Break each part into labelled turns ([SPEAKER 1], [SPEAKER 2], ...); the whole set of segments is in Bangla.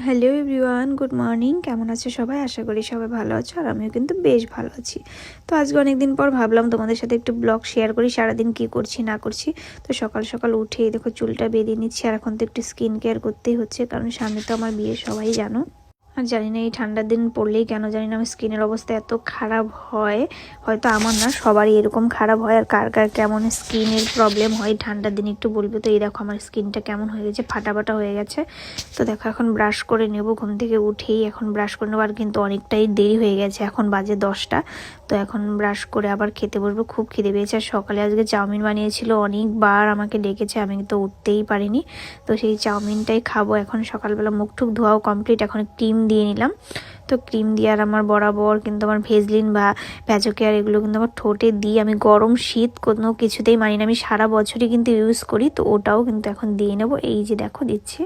[SPEAKER 1] Hello everyone, good morning. কেমন আছো সবাই? আশা করি সবাই ভালো আছো, আর আমিও কিন্তু বেশ ভালো আছি। তো আজকে অনেকদিন পর ভাবলাম তোমাদের সাথে একটু ব্লগ শেয়ার করি, সারাদিন কি করছি না করছি। তো সকাল সকাল উঠেই দেখো চুলটা বেঁধে নিচ্ছি, আর এখন তো একটু স্কিন কেয়ার করতেই হচ্ছে, কারণ সামনে তো আমার বিয়ে, সবাই জানো। আর জানি না এই ঠান্ডার দিন পড়লেই কেন জানি না আমার স্কিনের অবস্থা এত খারাপ হয়। হয়তো আমার না, সবারই এরকম খারাপ হয়। আর কার কার কেমন স্কিনের প্রবলেম হয় ঠান্ডার দিন একটু বলবে। তো এই দেখো আমার স্কিনটা কেমন হয়ে গেছে, ফাটা ফাটা হয়ে গেছে। তো দেখো এখন ব্রাশ করে নেব, ঘুম থেকে উঠেই এখন ব্রাশ করে নেবো। আর কিন্তু অনেকটাই দেরি হয়ে গেছে, এখন বাজে 10টা। তো এখন ব্রাশ করে আবার খেতে বসবো, খুব খিদে পেয়েছে। আর সকালে আজকে চাউমিন বানিয়েছিল, অনেকবার আমাকে ডেকেছে, আমি তো উঠতেই পারিনি। তো সেই চাউমিনটাই খাবো এখন। সকালবেলা মুখ টুক ধোয়াও কমপ্লিট, এখন ক্রিম দিয়ে নিলাম। তো ক্রিম দিয়ে আর আমার বরাবর কিন্তু আমার ভেজলিন বা ভ্যাজো কেয়ার এগুলো কিন্তু আমার ঠোঁটে দিই। আমি গরম শীত কোনো কিছুতেই মানি না, আমি সারা বছরই কিন্তু ইউজ করি। তো ওটাও কিন্তু এখন দিয়ে নেবো, এই যে দেখো দিচ্ছি।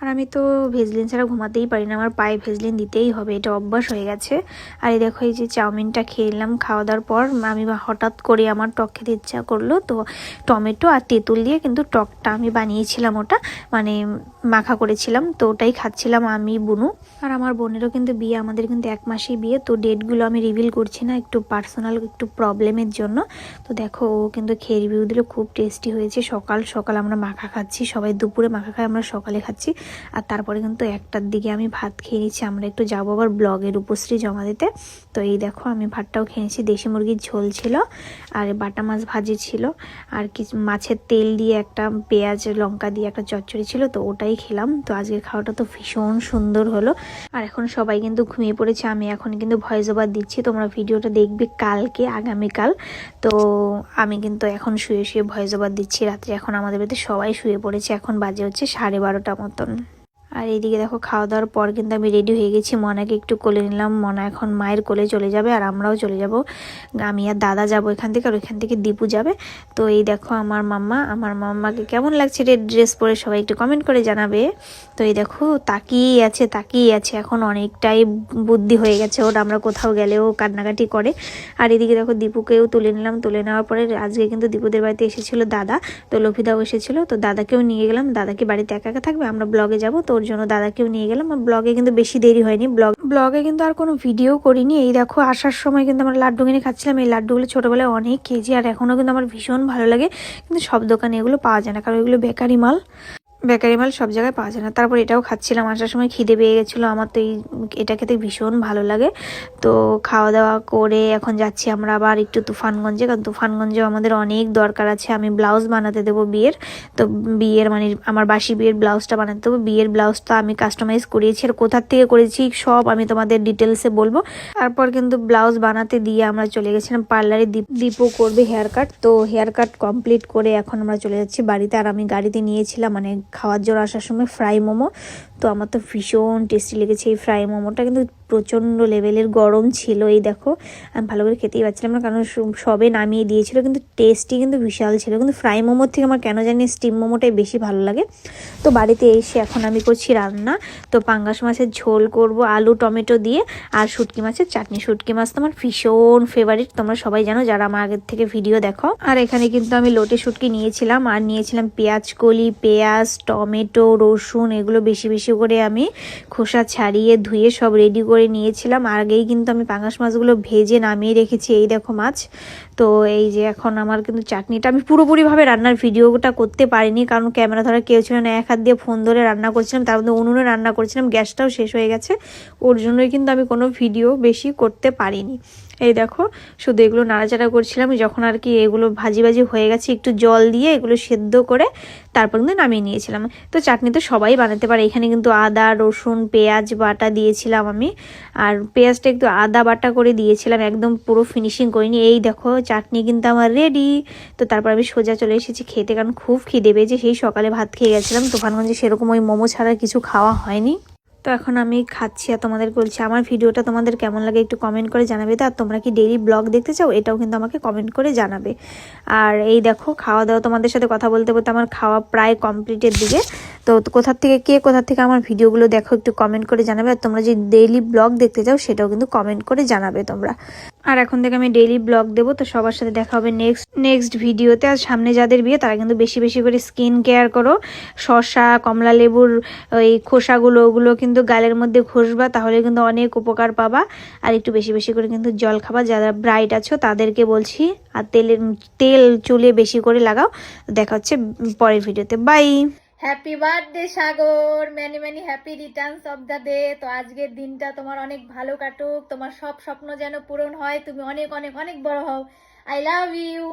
[SPEAKER 1] আর আমি তো ভেজলিন ছাড়া ঘুমাতেই পারি না, আমার পায়ে ভেজলিন দিতেই হবে, এটা অভ্যাস হয়ে গেছে। আর এই দেখো এই যে চাউমিনটা খেয়ে নিলাম। খাওয়া দাওয়ার পর আমি হঠাৎ করে আমার টক খেতে ইচ্ছা করলো, তো টমেটো আর তেঁতুল দিয়ে কিন্তু টকটা আমি বানিয়েছিলাম, ওটা মানে মাখা করেছিলাম। তো ওটাই খাচ্ছিলাম আমি, বুনু আর আমার বোনেরও কিন্তু বিয়ে, আমাদের কিন্তু 1 মাসেই বিয়ে। তো ডেটগুলো আমি রিভিল করছি না, একটু পার্সোনাল একটু প্রবলেমের জন্য। তো দেখো ও কিন্তু খেয়ে রিভিউ দিল, খুব টেস্টি হয়েছে। সকাল সকাল আমরা মাখা খাচ্ছি, সবাই দুপুরে মাখা খাই, আমরা সকালে খাচ্ছি। আর তারপরে কিন্তু 1টার দিকে আমি ভাত খেয়ে নিচ্ছি, আমরা একটু যাবো আবার ব্লগের উপশ্রী জমা দিতে। তো এই দেখো আমি ভাতটাও খেয়ে নিচ্ছি। দেশি মুরগির ঝোল ছিল, আর বাটা মাছ ভাজি ছিল, আর কিছু মাছের তেল দিয়ে একটা পেঁয়াজ লঙ্কা দিয়ে একটা চচ্চড়ি ছিল, তো ওটাই খেলাম। তো আজকের খাওয়াটা তো ভীষণ সুন্দর হলো। আর এখন সবাই কিন্তু ঘুমিয়ে পড়েছে, আমি এখন কিন্তু ভয়েস ওভার দিচ্ছি, তোমরা ভিডিওটা দেখবে কালকে, আগামীকাল। তো আমি কিন্তু এখন শুয়ে শুয়ে ভয়েস ওভার দিচ্ছি রাত্রে। এখন আমাদের বাড়িতে সবাই শুয়ে পড়েছে, এখন বাজে হচ্ছে 12:30 মতন। আর এইদিকে দেখো খাওয়া দাওয়ার পর কিন্তু আমি রেডি হয়ে গেছি, মনাকে একটু কোলে নিলাম। মনা এখন মায়ের কোলে চলে যাবে, আর আমরাও চলে যাব। আমি আর দাদা যাবো এখান থেকে, আর ওইখান থেকে দীপু যাবে। তো এই দেখো আমার মাম্মাকে কেমন লাগছে রেড ড্রেস পরে, সবাই একটু কমেন্ট করে জানাবে। তো এই দেখো তাকিয়ে আছে, এখন অনেকটাই বুদ্ধি হয়ে গেছে ওর, আমরা কোথাও গেলেও কান্নাকাটি করে। আর এদিকে দেখো দীপুকেও তুলে নিলাম। তুলে নেওয়ার পরে আজকে কিন্তু দীপুদের বাড়িতে এসেছিল দাদা, তো লফিদাও এসেছিল। তো দাদাকেও নিয়ে গেলাম, দাদাকে বাড়িতে একা একা থাকবে, আমরা ব্লগে যাবো, তো ওর জন্য দাদাকেও নিয়ে গেলাম। আর ব্লগে কিন্তু বেশি দেরি হয়নি, ব্লগে কিন্তু আর কোনো ভিডিও করিনি। এই দেখো আসার সময় কিন্তু আমরা লাড্ডু কিনে খাচ্ছিলাম। এই লাড্ডুগুলো ছোটোবেলায় অনেক খেয়েছি, আর এখনও কিন্তু আমার ভীষণ ভালো লাগে। কিন্তু সব দোকানে এগুলো পাওয়া যায় না, কারণ এগুলো বেকারি মাল সব জায়গায় পাওয়া যায় না। তারপর এটাও খাচ্ছিলাম, আসার সময় খিদে পেয়ে গেছিলো আমার, তো এটা খেতে ভীষণ ভালো লাগে। তো খাওয়া দাওয়া করে এখন যাচ্ছি আমরা আবার একটু তুফানগঞ্জে, কারণ তুফানগঞ্জেও আমাদের অনেক দরকার আছে। আমি ব্লাউজ বানাতে দেবো বিয়ের, তো বিয়ের মানে আমার বাসি বিয়ের ব্লাউজটা বানাতে দেবো। বিয়ের ব্লাউজটা আমি কাস্টমাইজ করিয়েছি, আর কোথার থেকে করেছি সব আমি তোমাদের ডিটেলসে বলবো। তারপর কিন্তু ব্লাউজ বানাতে দিয়ে আমরা চলে গেছিলাম পার্লারে, দীপও করবে হেয়ার কাট। তো হেয়ার কাট কমপ্লিট করে এখন আমরা চলে যাচ্ছি বাড়িতে। আর আমি গাড়িতে নিয়েছিলাম মানে খাওয়ার জন্য আসার সময় ফ্রাই মোমো। তো আমার তো ভীষণ টেস্টি লেগেছে এই ফ্রাই মোমোটা, কিন্তু প্রচণ্ড লেভেলের গরম ছিল। এই দেখো আমি ভালো করে খেতেই পারছিলাম না, কারণ সবে নামিয়ে দিয়েছিল, কিন্তু টেস্টি কিন্তু বিশাল ছিল। কিন্তু ফ্রাই মোমোর থেকে আমার কেন জানি স্টিম মোমোটাই বেশি ভালো লাগে। তো বাড়িতে এসে এখন আমি করছি রান্না। তো পাঙ্গাস মাছের ঝোল করব আলু টমেটো দিয়ে, আর শুটকি মাছের চাটনি। শুটকি মাছ তো আমার ভীষণ ফেভারিট, তোমরা সবাই জানো যারা আমার আগের থেকে ভিডিও দেখো। আর এখানে কিন্তু আমি লোটে শুটকি নিয়েছিলাম, আর নিয়েছিলাম পেঁয়াজ কলি, পেঁয়াজ টমেটো রসুন, এগুলো বেশি বেশি করে আমি খোসা ছাড়িয়ে ধুয়ে সব রেডি করে নিয়েছিলাম। আগেই কিন্তু আমি পাঙ্গাস মাছগুলো ভেজে নামিয়ে রেখেছি। এই দেখো মাছ। তো এই যে এখন আমার কিন্তু চাটনিটা, আমি পুরোপুরিভাবে রান্নার ভিডিওটা করতে পারিনি, কারণ ক্যামেরা ধরা কেউ ছিল না, 1 হাত দিয়ে ফোন ধরে রান্না করছিলাম, তার মধ্যে উনুনে রান্না করছিলাম, গ্যাসটাও শেষ হয়ে গেছে। ওর জন্যই কিন্তু আমি কোনো ভিডিও বেশি করতে পারিনি। এই দেখো শুধু এগুলো নাড়াচাড়া করছিলাম, যখন আর কি এগুলো ভাজি হয়ে গেছে, একটু জল দিয়ে এগুলো সেদ্ধ করে তারপর কিন্তু নামিয়ে নিয়েছিলাম। তো চাটনি তো সবাই বানাতে পারে। এখানে কিন্তু আদা রসুন পেঁয়াজ বাটা দিয়েছিলাম আমি, আর পেঁয়াজটা একটু আদা বাটা করে দিয়েছিলাম, একদম পুরো ফিনিশিং করিনি। এই দেখো চাটনি কিন্তু আমার রেডি। তো তারপর আমি সোজা চলে এসেছি খেতে, কারণ খুব খিদে পেয়েছে। সেই সকালে ভাত খেয়ে গেছিলাম তুফানগঞ্জে, সেরকম ওই মোমো ছাড়া কিছু খাওয়া হয়নি। তো এখন আমি খাচ্ছি আর তোমাদের বলছি। আমার ভিডিওটা তোমাদের কেমন লাগে একটু কমেন্ট করে জানাবে। তো আর তোমরা কি ডেইলি ব্লগ দেখতে চাও, এটাও কিন্তু আমাকে কমেন্ট করে জানাবে। আর এই দেখো খাওয়া দাওয়া, তোমাদের সাথে কথা বলতে বলতে আমার খাওয়া প্রায় কমপ্লিটের দিকে। তো কোথা থেকে আমার ভিডিওগুলো দেখো একটু কমেন্ট করে জানাবে। আর তোমরা যে ডেইলি ব্লগ দেখতে চাও সেটাও কিন্তু কমেন্ট করে জানাবে তোমরা। আর এখন থেকে আমি ডেইলি ব্লগ দেবো। তো সবার সাথে দেখা হবে নেক্সট ভিডিওতে। আর সামনে যাদের বিয়ে তারা কিন্তু বেশি বেশি করে স্কিন কেয়ার করো। শসা, কমলা লেবুর ওই খোসাগুলো ওগুলো কিন্তু গালের মধ্যে ঘষবা, তাহলে কিন্তু অনেক উপকার পাবা। আর একটু বেশি বেশি করে কিন্তু জল খাবা। যারা ব্রাইট আছো তাদেরকে বলছি। আর তেল চুলে বেশি করে লাগাও। দেখা হচ্ছে পরের ভিডিওতে। Bye. Happy birthday Sagar, many many happy returns of the day. তো আজকের দিনটা তোমার অনেক ভালো কাটুক, তোমার সব স্বপ্ন যেন পূরণ হয়, তুমি অনেক অনেক অনেক বড় হও। I love you.